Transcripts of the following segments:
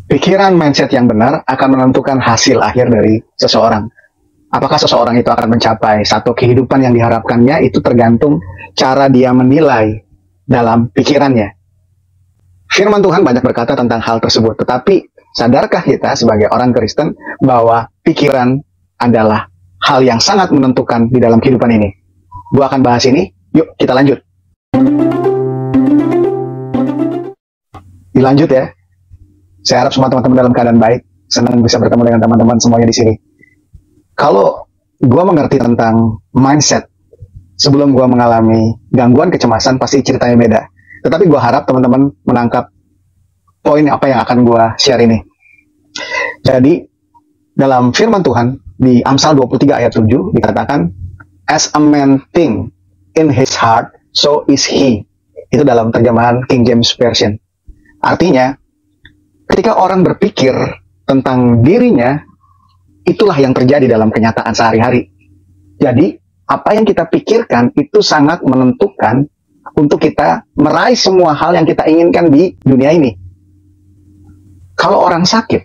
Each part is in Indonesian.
Pikiran mindset yang benar akan menentukan hasil akhir dari seseorang. Apakah seseorang itu akan mencapai satu kehidupan yang diharapkannya, itu tergantung cara dia menilai dalam pikirannya. Firman Tuhan banyak berkata tentang hal tersebut, tetapi sadarkah kita sebagai orang Kristen bahwa pikiran adalah hal yang sangat menentukan di dalam kehidupan ini? Gua akan bahas ini, yuk kita lanjut. Dilanjut ya. Saya harap semua teman-teman dalam keadaan baik, senang bisa bertemu dengan teman-teman semuanya di sini. Kalau gue mengerti tentang mindset, sebelum gue mengalami gangguan kecemasan, pasti ceritanya beda. Tetapi gue harap teman-teman menangkap poin apa yang akan gue share ini. Jadi, dalam firman Tuhan, di Amsal 23 ayat 7, dikatakan, as a man think in his heart, so is he. Itu dalam terjemahan King James Version. Artinya, ketika orang berpikir tentang dirinya, itulah yang terjadi dalam kenyataan sehari-hari. Jadi, apa yang kita pikirkan itu sangat menentukan untuk kita meraih semua hal yang kita inginkan di dunia ini. Kalau orang sakit,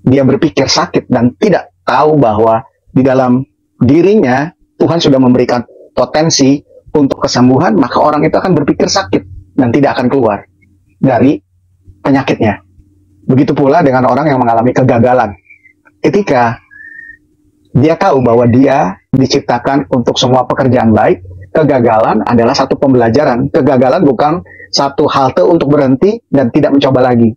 dia berpikir sakit dan tidak tahu bahwa di dalam dirinya Tuhan sudah memberikan potensi untuk kesembuhan, maka orang itu akan berpikir sakit dan tidak akan keluar dari penyakitnya. Begitu pula dengan orang yang mengalami kegagalan. Ketika dia tahu bahwa dia diciptakan untuk semua pekerjaan baik, kegagalan adalah satu pembelajaran. Kegagalan bukan satu halte untuk berhenti dan tidak mencoba lagi.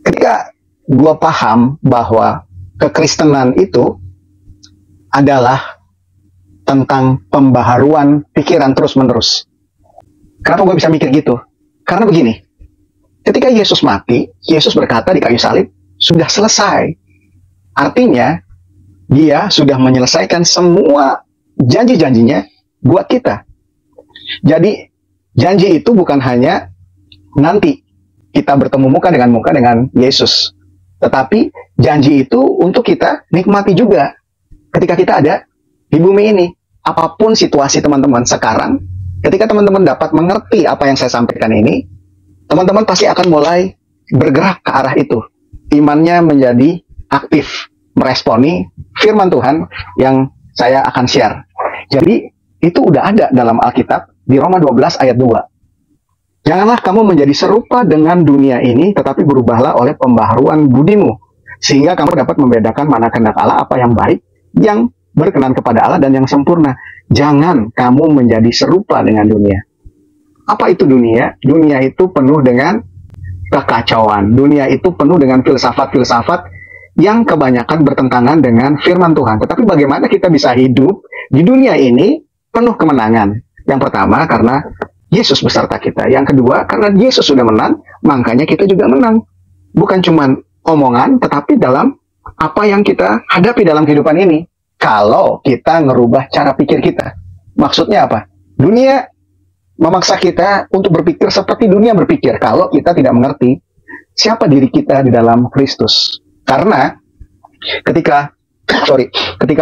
Ketika gue paham bahwa kekristenan itu adalah tentang pembaharuan pikiran terus-menerus. Kenapa gue bisa mikir gitu? Karena begini, ketika Yesus mati, Yesus berkata di kayu salib, sudah selesai. Artinya, dia sudah menyelesaikan semua janji-janjinya buat kita. Jadi, janji itu bukan hanya nanti kita bertemu muka dengan Yesus. Tetapi, janji itu untuk kita nikmati juga. Ketika kita ada di bumi ini. Apapun situasi teman-teman sekarang, ketika teman-teman dapat mengerti apa yang saya sampaikan ini, teman-teman pasti akan mulai bergerak ke arah itu. Imannya menjadi aktif, meresponi firman Tuhan yang saya akan share. Jadi, itu udah ada dalam Alkitab di Roma 12 ayat 2. Janganlah kamu menjadi serupa dengan dunia ini, tetapi berubahlah oleh pembaharuan budimu, sehingga kamu dapat membedakan mana kehendak Allah, apa yang baik, yang berkenan kepada Allah, dan yang sempurna. Jangan kamu menjadi serupa dengan dunia. Apa itu dunia? Dunia itu penuh dengan kekacauan. Dunia itu penuh dengan filsafat-filsafat yang kebanyakan bertentangan dengan firman Tuhan. Tetapi bagaimana kita bisa hidup di dunia ini penuh kemenangan? Yang pertama, karena Yesus beserta kita. Yang kedua, karena Yesus sudah menang, makanya kita juga menang. Bukan cuma omongan, tetapi dalam apa yang kita hadapi dalam kehidupan ini. Kalau kita ngerubah cara pikir kita. Maksudnya apa? Dunia memaksa kita untuk berpikir seperti dunia berpikir. Kalau kita tidak mengerti siapa diri kita di dalam Kristus. Karena ketika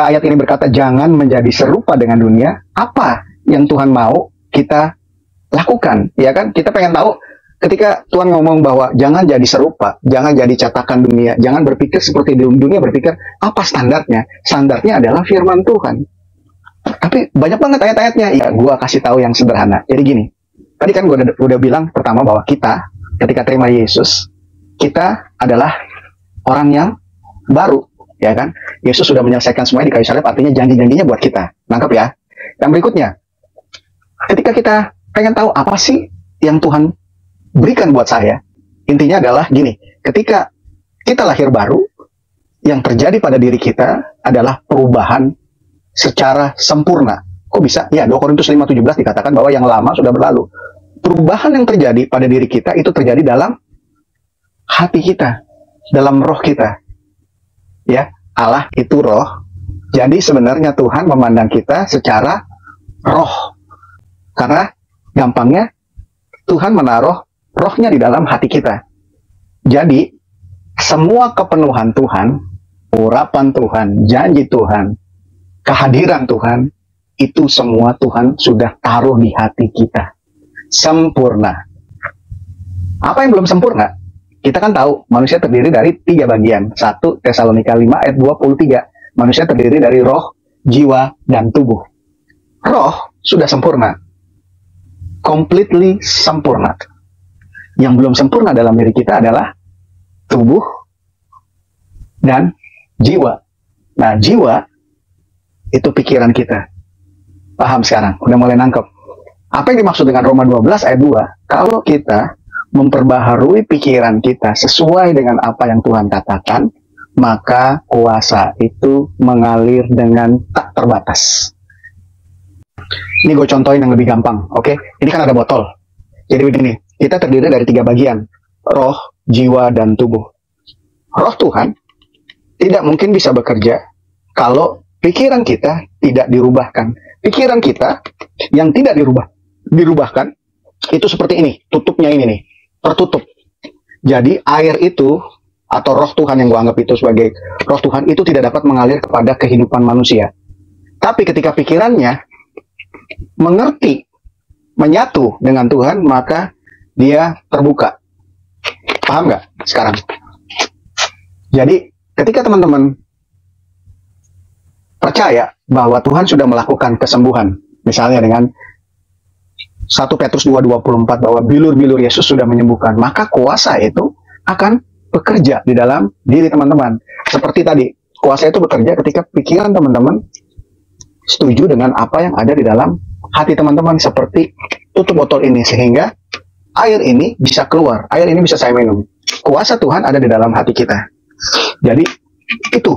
ayat ini berkata jangan menjadi serupa dengan dunia, apa yang Tuhan mau kita lakukan? Ya kan? Kita pengen tahu ketika Tuhan ngomong bahwa jangan jadi serupa, jangan jadi cetakan dunia, jangan berpikir seperti dunia berpikir, apa standarnya? Standarnya adalah firman Tuhan. Tapi banyak banget ayat-ayatnya. Ya, gue kasih tahu yang sederhana. Jadi gini, tadi kan gue udah bilang pertama bahwa kita, ketika terima Yesus, kita adalah orang yang baru, ya kan? Yesus sudah menyelesaikan semuanya di kayu salib, artinya janji-janjinya buat kita. Nangkep ya? Yang berikutnya, ketika kita pengen tahu apa sih yang Tuhan berikan buat saya, intinya adalah gini, ketika kita lahir baru, yang terjadi pada diri kita adalah perubahan secara sempurna. Kok bisa? Ya, 2 Korintus 5:17 dikatakan bahwa yang lama sudah berlalu. Perubahan yang terjadi pada diri kita itu terjadi dalam hati kita, dalam roh kita. Ya, Allah itu roh. Jadi sebenarnya Tuhan memandang kita secara roh. Karena gampangnya Tuhan menaruh rohnya di dalam hati kita. Jadi semua kepenuhan Tuhan, urapan Tuhan, janji Tuhan, kehadiran Tuhan, itu semua Tuhan sudah taruh di hati kita. Sempurna. Apa yang belum sempurna? Kita kan tahu manusia terdiri dari 3 bagian. 1 Tesalonika 5 ayat 23. Manusia terdiri dari roh, jiwa, dan tubuh. Roh sudah sempurna. Completely sempurna. Yang belum sempurna dalam diri kita adalah tubuh dan jiwa. Nah, jiwa itu pikiran kita. Paham sekarang? Udah mulai nangkep. Apa yang dimaksud dengan Roma 12 ayat 2? Kalau kita memperbaharui pikiran kita sesuai dengan apa yang Tuhan katakan, maka kuasa itu mengalir dengan tak terbatas. Ini gue contohin yang lebih gampang, oke? Ini kan ada botol. Jadi begini, kita terdiri dari 3 bagian, roh, jiwa, dan tubuh. Roh Tuhan tidak mungkin bisa bekerja kalau pikiran kita tidak dirubahkan. Pikiran kita yang tidak dirubahkan, itu seperti ini, tutupnya ini nih, tertutup. Jadi air itu, atau roh Tuhan yang gue anggap itu sebagai roh Tuhan, itu tidak dapat mengalir kepada kehidupan manusia. Tapi ketika pikirannya mengerti, menyatu dengan Tuhan, maka dia terbuka. Paham nggak sekarang? Jadi ketika teman-teman percaya bahwa Tuhan sudah melakukan kesembuhan, misalnya dengan 1 Petrus 2:24 bahwa bilur-bilur Yesus sudah menyembuhkan, maka kuasa itu akan bekerja di dalam diri teman-teman. Seperti tadi, kuasa itu bekerja ketika pikiran teman-teman setuju dengan apa yang ada di dalam hati teman-teman, seperti tutup botol ini, sehingga air ini bisa keluar, air ini bisa saya minum. Kuasa Tuhan ada di dalam hati kita. Jadi, itu.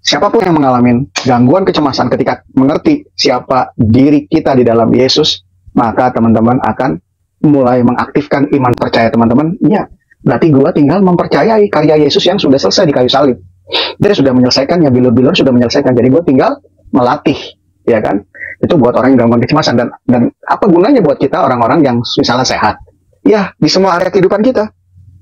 Siapapun yang mengalami gangguan kecemasan ketika mengerti siapa diri kita di dalam Yesus, maka teman-teman akan mulai mengaktifkan iman percaya teman-teman. Ya, berarti gua tinggal mempercayai karya Yesus yang sudah selesai di kayu salib. Dia sudah menyelesaikan, ya bilur-bilur sudah menyelesaikan. Jadi gua tinggal melatih, ya kan? Itu buat orang yang gangguan kecemasan. Dan apa gunanya buat kita orang-orang yang misalnya sehat? Ya, di semua area kehidupan kita.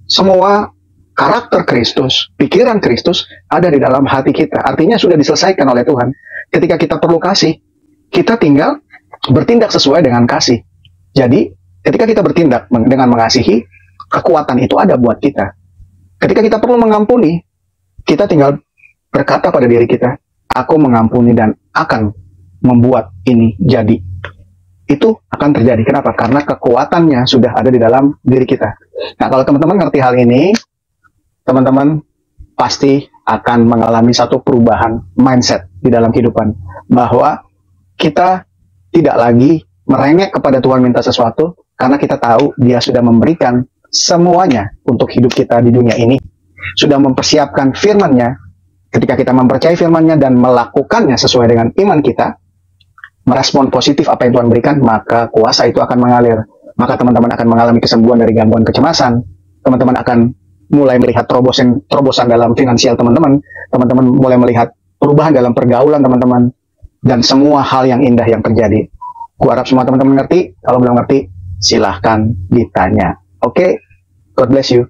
Semua karakter Kristus, pikiran Kristus ada di dalam hati kita. Artinya sudah diselesaikan oleh Tuhan. Ketika kita perlu kasih, kita tinggal bertindak sesuai dengan kasih. Jadi, ketika kita bertindak dengan mengasihi, kekuatan itu ada buat kita. Ketika kita perlu mengampuni, kita tinggal berkata pada diri kita, aku mengampuni dan akan membuat ini jadi. Itu akan terjadi. Kenapa? Karena kekuatannya sudah ada di dalam diri kita. Nah, kalau teman-teman ngerti hal ini, teman-teman pasti akan mengalami satu perubahan mindset di dalam kehidupan. Bahwa kita tidak lagi merengek kepada Tuhan minta sesuatu, karena kita tahu Dia sudah memberikan semuanya untuk hidup kita di dunia ini. Sudah mempersiapkan firman-Nya. Ketika kita mempercayai firman-Nya dan melakukannya sesuai dengan iman kita, merespon positif apa yang Tuhan berikan, maka kuasa itu akan mengalir. Maka teman-teman akan mengalami kesembuhan dari gangguan kecemasan. Teman-teman akan mulai melihat terobosan dalam finansial teman-teman. Teman-teman mulai melihat perubahan dalam pergaulan teman-teman. Dan semua hal yang indah yang terjadi. Gua harap semua teman-teman ngerti. Kalau belum ngerti, silahkan ditanya. Oke? God bless you.